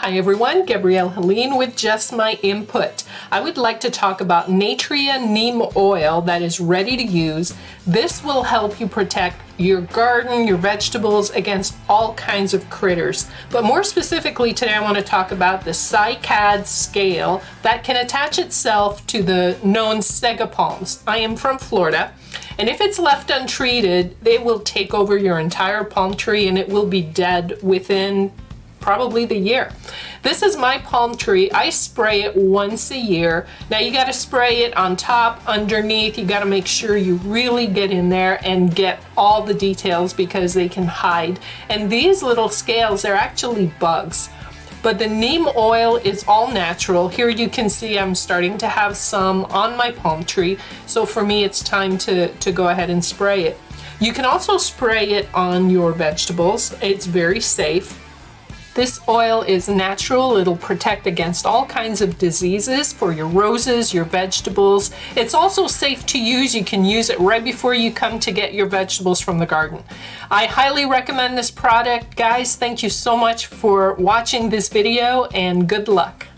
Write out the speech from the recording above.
Hi everyone, Gabrielle Helene with Just My Input. I would like to talk about Natria Neem Oil that is ready to use. This will help you protect your garden, your vegetables against all kinds of critters. But more specifically today I want to talk about the Cycad Scale that can attach itself to the known Sego Palms. I am from Florida. And if it's left untreated, they will take over your entire palm tree and it will be dead within probably the year. This is my palm tree. I spray it once a year. Now you got to spray it on top, underneath. You got to make sure you really get in there and get all the details because they can hide. And these little scales, they're actually bugs. But the neem oil is all natural. Here you can see I'm starting to have some on my palm tree. So for me, it's time to go ahead and spray it. You can also spray it on your vegetables. It's very safe. This oil is natural. It'll protect against all kinds of diseases for your roses, your vegetables. It's also safe to use. You can use it right before you come to get your vegetables from the garden. I highly recommend this product. Guys, thank you so much for watching this video and good luck.